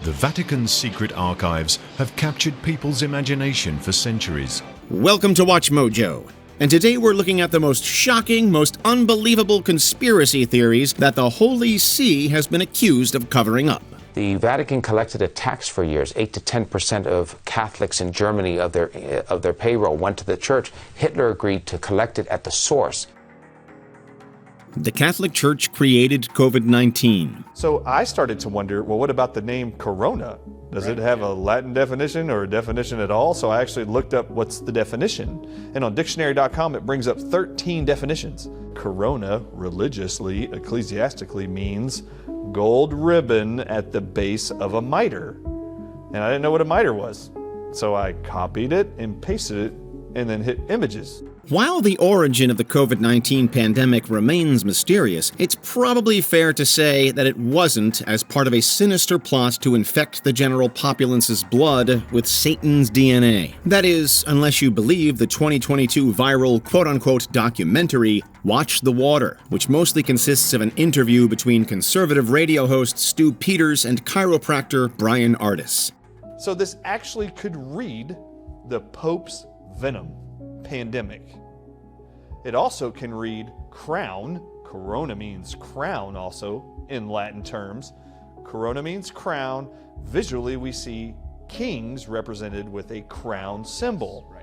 The Vatican's secret archives have captured people's imagination for centuries. Welcome to Watch Mojo. And today we're looking at the most shocking, most unbelievable conspiracy theories that the Holy See has been accused of covering up. The Vatican collected a tax for years. 8 to 10% of Catholics in Germany of their payroll went to the church. Hitler agreed to collect it at the source. The Catholic Church created COVID-19. So I started to wonder, well, what about the name Corona? Does it have a Latin definition or a definition at all? So I actually looked up what's the definition. And on dictionary.com, it brings up 13 definitions. Corona, religiously, ecclesiastically, means gold ribbon at the base of a mitre. And I didn't know what a mitre was. So I copied it and pasted it and then hit images. While the origin of the COVID-19 pandemic remains mysterious, it's probably fair to say that it wasn't as part of a sinister plot to infect the general populace's blood with Satan's DNA. That is, unless you believe the 2022 viral quote-unquote documentary, Watch the Water, which mostly consists of an interview between conservative radio host Stu Peters and chiropractor Brian Ardis. So this actually could read the Pope's venom. Pandemic. It also can read crown. Corona means crown also in Latin terms. Corona means crown. Visually, we see kings represented with a crown symbol.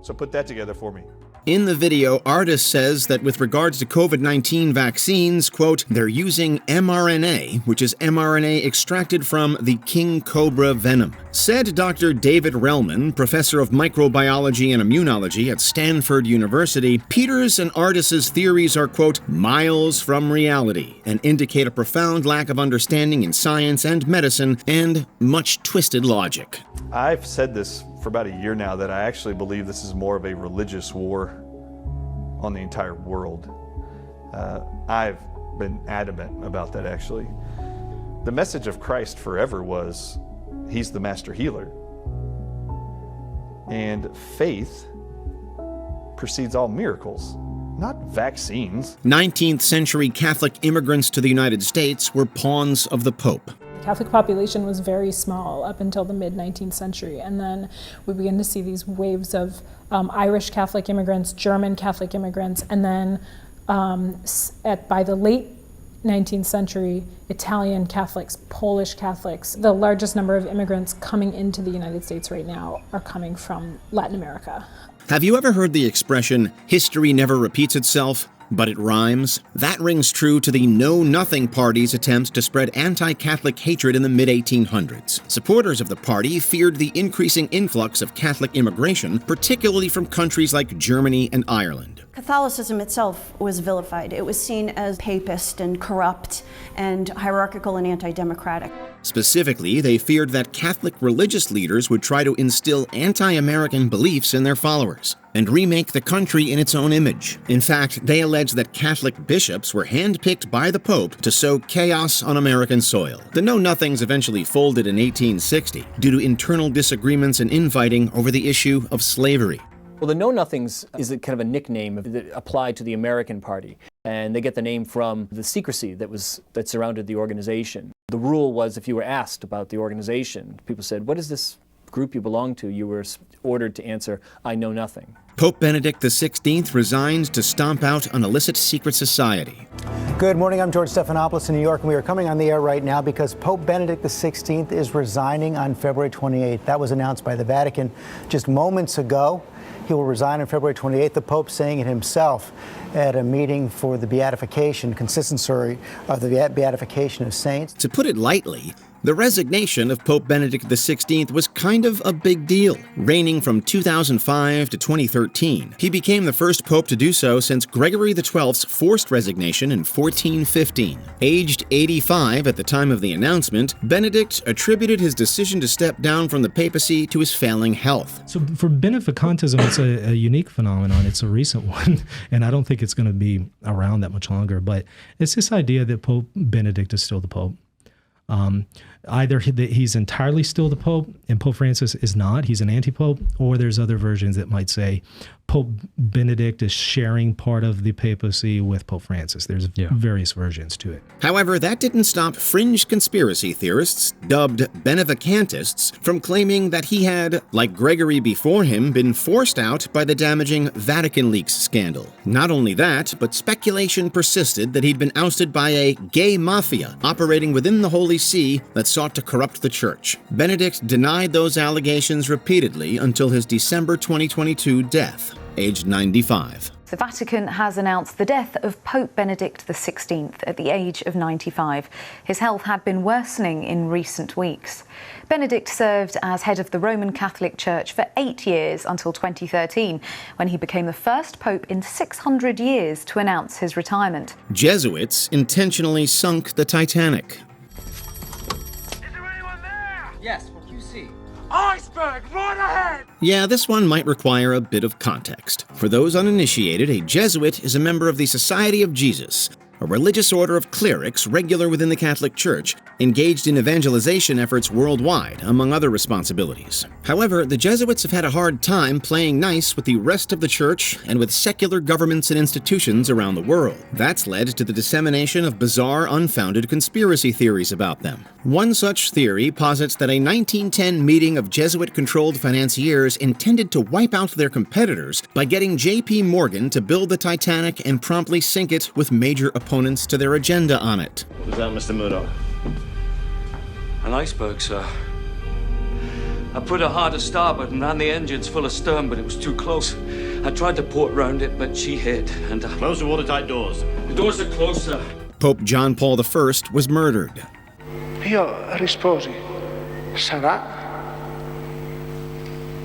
So put that together for me. In the video, Ardis says that with regards to COVID-19 vaccines, quote, they're using mRNA, which is mRNA extracted from the king cobra venom. Said Dr. David Relman, professor of microbiology and immunology at Stanford University, Peters and Ardis's theories are, quote, miles from reality and indicate a profound lack of understanding in science and medicine and much twisted logic. I've said this for about a year now that I actually believe this is more of a religious war on the entire world. I've been adamant about that actually. The message of Christ forever was, he's the master healer. And faith precedes all miracles, not vaccines. 19th century Catholic immigrants to the United States were pawns of the Pope. The Catholic population was very small up until the mid-19th century, and then we began to see these waves of Irish Catholic immigrants, German Catholic immigrants, and then by the late 19th century, Italian Catholics, Polish Catholics. The largest number of immigrants coming into the United States right now are coming from Latin America. Have you ever heard the expression, history never repeats itself, but it rhymes? That rings true to the Know Nothing Party's attempts to spread anti-Catholic hatred in the mid-1800s. Supporters of the party feared the increasing influx of Catholic immigration, particularly from countries like Germany and Ireland. Catholicism itself was vilified. It was seen as papist and corrupt and hierarchical and anti-democratic. Specifically, they feared that Catholic religious leaders would try to instill anti-American beliefs in their followers and remake the country in its own image. In fact, they alleged that Catholic bishops were handpicked by the Pope to sow chaos on American soil. The Know-Nothings eventually folded in 1860 due to internal disagreements and infighting over the issue of slavery. Well, the Know-Nothings is a kind of a nickname that applied to the American Party, and they get the name from the secrecy that surrounded the organization. The rule was if you were asked about the organization, people said, what is this group you belong to? You were ordered to answer, I know nothing. Pope Benedict XVI resigned to stomp out an illicit secret society. Good morning, I'm George Stephanopoulos in New York, and we are coming on the air right now because Pope Benedict XVI is resigning on February 28th. That was announced by the Vatican just moments ago. He will resign on February 28th, the Pope saying it himself at a meeting for the beatification, consistory of the beatification of saints. To put it lightly, the resignation of Pope Benedict XVI was kind of a big deal. Reigning from 2005 to 2013, he became the first pope to do so since Gregory XII's forced resignation in 1415. Aged 85 at the time of the announcement, Benedict attributed his decision to step down from the papacy to his failing health. So for beneficantism, it's a unique phenomenon. It's a recent one, and I don't think it's going to be around that much longer, but it's this idea that Pope Benedict is still the Pope. Either he's entirely still the Pope and Pope Francis is not, he's an anti-Pope, or there's other versions that might say Pope Benedict is sharing part of the papacy with Pope Francis. There's various versions to it. However, that didn't stop fringe conspiracy theorists, dubbed benevacantists, from claiming that he had, like Gregory before him, been forced out by the damaging Vatican leaks scandal. Not only that, but speculation persisted that he'd been ousted by a gay mafia operating within the Holy See that sought to corrupt the Church. Benedict denied those allegations repeatedly until his December 2022 death, aged 95. The Vatican has announced the death of Pope Benedict XVI at the age of 95. His health had been worsening in recent weeks. Benedict served as head of the Roman Catholic Church for 8 years until 2013, when he became the first pope in 600 years to announce his retirement. Jesuits intentionally sunk the Titanic. Is there anyone there? Yes, what do you see? Iceberg, right ahead! Yeah, this one might require a bit of context. For those uninitiated, a Jesuit is a member of the Society of Jesus, a religious order of clerics regular within the Catholic Church, engaged in evangelization efforts worldwide, among other responsibilities. However, the Jesuits have had a hard time playing nice with the rest of the Church and with secular governments and institutions around the world. That's led to the dissemination of bizarre, unfounded conspiracy theories about them. One such theory posits that a 1910 meeting of Jesuit-controlled financiers intended to wipe out their competitors by getting J.P. Morgan to build the Titanic and promptly sink it with major opponents to their agenda on it. What was that, Mr. Murdoch? An iceberg, sir. I put a hard to starboard and ran the engines full of stern, but it was too close. I tried to port round it, but she hit, and... Close the watertight doors. The doors are closed, sir. Pope John Paul I was murdered. Io risposi, sarà,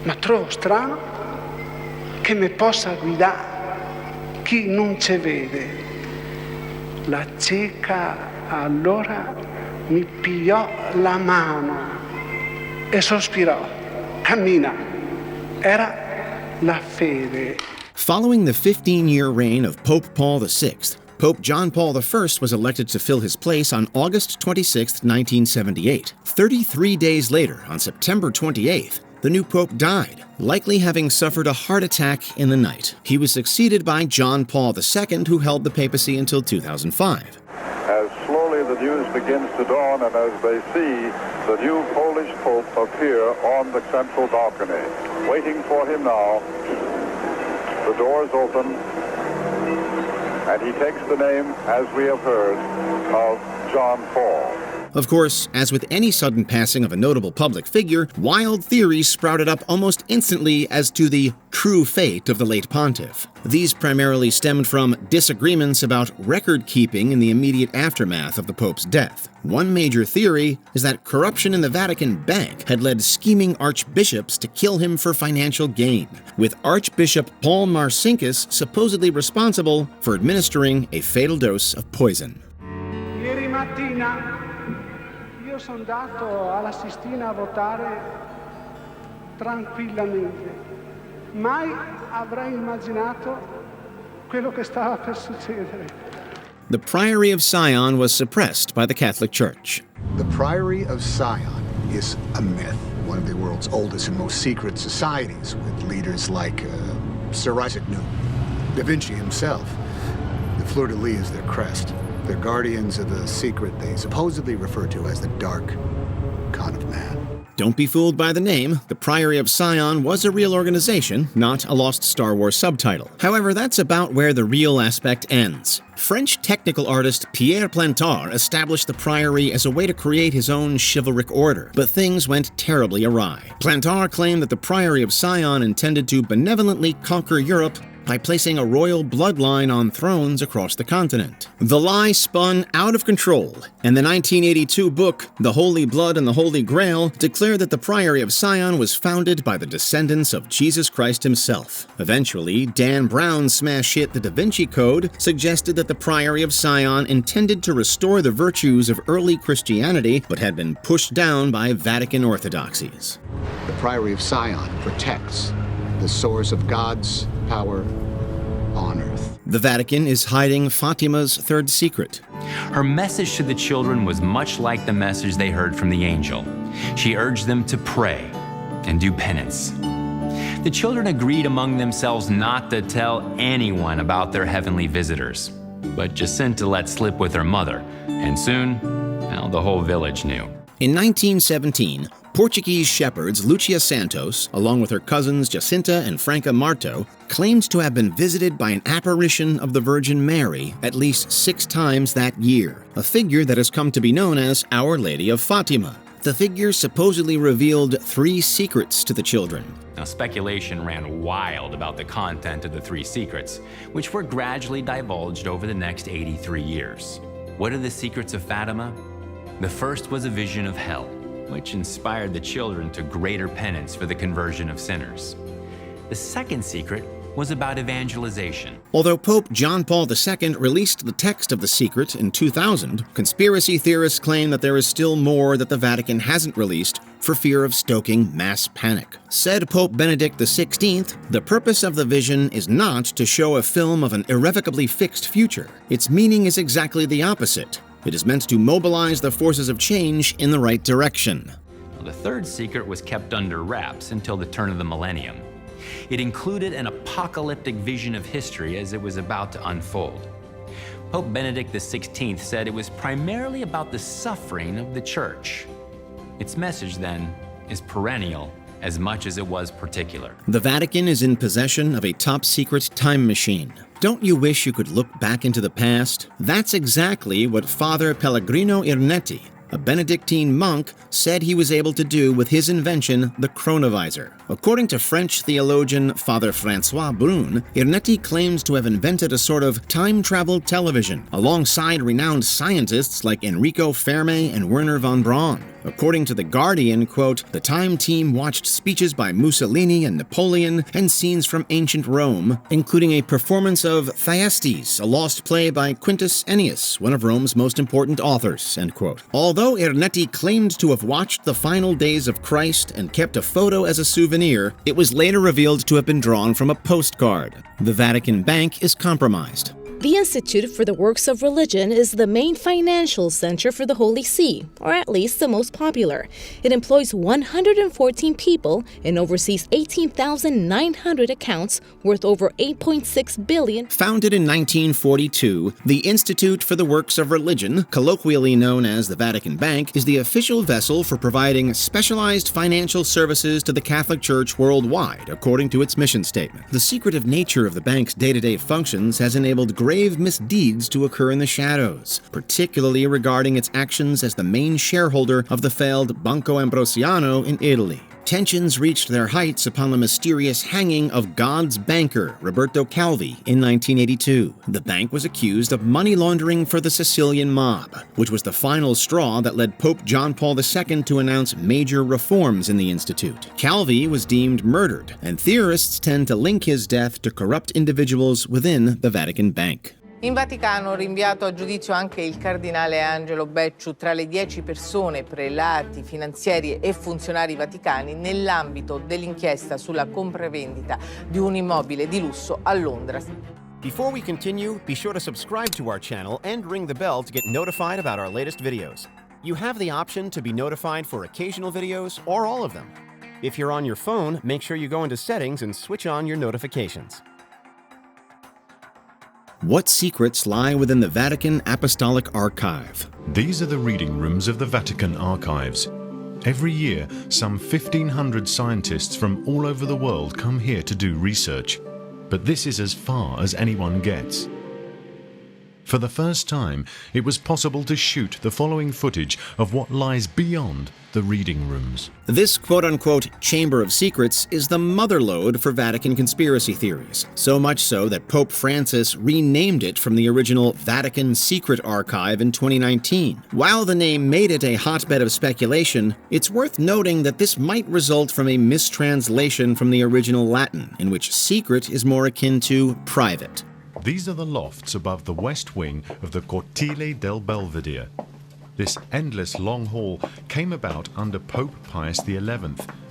ma trovo strano che mi possa guidare chi non ci vede. La cieca allora mi pigliò la mano e sospirò. Cammina. Era la fede. Following the 15-year reign of Pope Paul VI, Pope John Paul I was elected to fill his place on August 26, 1978. 33 days later, on September 28th, the new pope died, likely having suffered a heart attack in the night. He was succeeded by John Paul II, who held the papacy until 2005. As slowly the news begins to dawn, and as they see the new Polish pope appear on the central balcony, waiting for him now, the doors open, and he takes the name, as we have heard, of John Paul. Of course, as with any sudden passing of a notable public figure, wild theories sprouted up almost instantly as to the true fate of the late pontiff. These primarily stemmed from disagreements about record-keeping in the immediate aftermath of the Pope's death. One major theory is that corruption in the Vatican Bank had led scheming archbishops to kill him for financial gain, with Archbishop Paul Marcinkus supposedly responsible for administering a fatal dose of poison. Ieri mattina io sono andato alla Sistina a votare tranquillamente. Mai avrei immaginato quello che stava per succedere. The Priory of Sion was suppressed by the Catholic Church. The Priory of Sion is a myth, one of the world's oldest and most secret societies, with leaders like Sir Isaac Newton, Da Vinci himself. The fleur-de-lis is their crest. They're guardians of a secret they supposedly refer to as the Dark Con of Man. Don't be fooled by the name. The Priory of Sion was a real organization, not a lost Star Wars subtitle. However, that's about where the real aspect ends. French technical artist Pierre Plantard established the Priory as a way to create his own chivalric order, but things went terribly awry. Plantard claimed that the Priory of Sion intended to benevolently conquer Europe by placing a royal bloodline on thrones across the continent. The lie spun out of control, and the 1982 book, The Holy Blood and the Holy Grail, declared that the Priory of Sion was founded by the descendants of Jesus Christ himself. Eventually, Dan Brown's smash hit The Da Vinci Code suggested that the Priory of Sion intended to restore the virtues of early Christianity, but had been pushed down by Vatican orthodoxies. The Priory of Sion protects the source of God's power on earth. The Vatican is hiding Fatima's third secret. Her message to the children was much like the message they heard from the angel. She urged them to pray and do penance. The children agreed among themselves not to tell anyone about their heavenly visitors. But Jacinta let slip with her mother, and soon, well, the whole village knew. In 1917, Portuguese shepherds Lucia Santos, along with her cousins Jacinta and Franca Marto, claimed to have been visited by an apparition of the Virgin Mary at least 6 times that year, a figure that has come to be known as Our Lady of Fatima. The figure supposedly revealed 3 secrets to the children. Now, speculation ran wild about the content of the 3 secrets, which were gradually divulged over the next 83 years. What are the secrets of Fatima? The first was a vision of hell, which inspired the children to greater penance for the conversion of sinners. The second secret was about evangelization. Although Pope John Paul II released the text of the secret in 2000, conspiracy theorists claim that there is still more that the Vatican hasn't released for fear of stoking mass panic. Said Pope Benedict XVI, the purpose of the vision is not to show a film of an irrevocably fixed future. Its meaning is exactly the opposite. It is meant to mobilize the forces of change in the right direction. Well, the third secret was kept under wraps until the turn of the millennium. It included an apocalyptic vision of history as it was about to unfold. Pope Benedict XVI said it was primarily about the suffering of the Church. Its message, then, is perennial as much as it was particular. The Vatican is in possession of a top-secret time machine. Don't you wish you could look back into the past? That's exactly what Father Pellegrino Irnetti, a Benedictine monk, said he was able to do with his invention, the Chronovisor. According to French theologian Father François Brun, Irnetti claims to have invented a sort of time-travel television, alongside renowned scientists like Enrico Fermi and Werner von Braun. According to The Guardian, quote, the Time team watched speeches by Mussolini and Napoleon and scenes from ancient Rome, including a performance of Thyestes, a lost play by Quintus Ennius, one of Rome's most important authors, end quote. Although Irnetti claimed to have watched the final days of Christ and kept a photo as a souvenir, it was later revealed to have been drawn from a postcard. The Vatican Bank is compromised. The Institute for the Works of Religion is the main financial center for the Holy See, or at least the most popular. It employs 114 people and oversees 18,900 accounts worth over $8.6 billion. Founded in 1942, the Institute for the Works of Religion, colloquially known as the Vatican Bank, is the official vessel for providing specialized financial services to the Catholic Church worldwide, according to its mission statement. The secretive nature of the bank's day-to-day functions has enabled grave misdeeds to occur in the shadows, particularly regarding its actions as the main shareholder of the failed Banco Ambrosiano in Italy. Tensions reached their heights upon the mysterious hanging of God's banker, Roberto Calvi, in 1982. The bank was accused of money laundering for the Sicilian mob, which was the final straw that led Pope John Paul II to announce major reforms in the institute. Calvi was deemed murdered, and theorists tend to link his death to corrupt individuals within the Vatican Bank. In Vaticano rinviato a giudizio anche il cardinale Angelo Becciu tra le 10 persone, prelati, finanzieri e funzionari vaticani nell'ambito dell'inchiesta sulla compravendita di un immobile di lusso a Londra. Before we continue, be sure to subscribe to our channel and ring the bell to get notified about our latest videos. You have the option to be notified for occasional videos or all of them. If you're on your phone, make sure you go into settings and switch on your notifications. What secrets lie within the Vatican Apostolic Archive? These are the reading rooms of the Vatican archives. Every year, some 1,500 scientists from all over the world come here to do research. But this is as far as anyone gets. For the first time, it was possible to shoot the following footage of what lies beyond the reading rooms. This quote-unquote Chamber of Secrets is the motherlode for Vatican conspiracy theories, so much so that Pope Francis renamed it from the original Vatican Secret Archive in 2019. While the name made it a hotbed of speculation, it's worth noting that this might result from a mistranslation from the original Latin, in which secret is more akin to private. These are the lofts above the west wing of the Cortile del Belvedere. This endless long hall came about under Pope Pius XI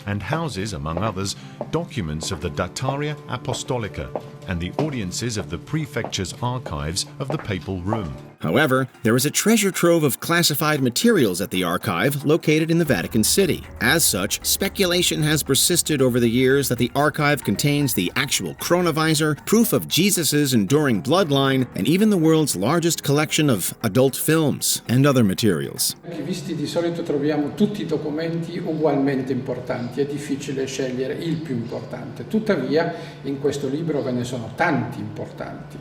and houses, among others, documents of the Dataria Apostolica and the audiences of the prefecture's archives of the Papal Room. However, there is a treasure trove of classified materials at the archive located in the Vatican City. As such, speculation has persisted over the years that the archive contains the actual Chronovisor, proof of Jesus' enduring bloodline, and even the world's largest collection of adult films and other materials. Archivisti di solito troviamo tutti i documenti ugualmente importanti, è difficile scegliere il più importante. Tuttavia, in questo libro ve ne sono tanti importanti.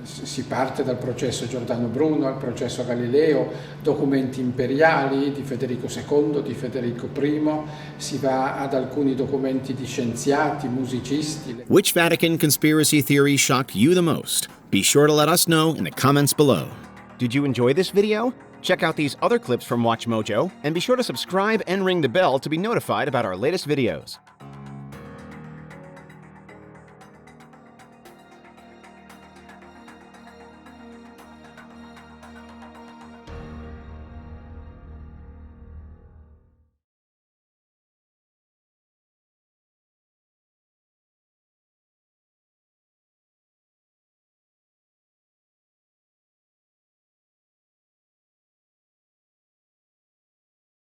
Si parte dal processo Giordano Bruno al processo Galileo, documenti imperiali di Federico II, di Federico I, si va ad alcuni documenti di scienziati, musicisti. Which Vatican conspiracy theory shocked you the most? Be sure to let us know in the comments below. Did you enjoy this video? Check out these other clips from WatchMojo, and be sure to subscribe and ring the bell to be notified about our latest videos.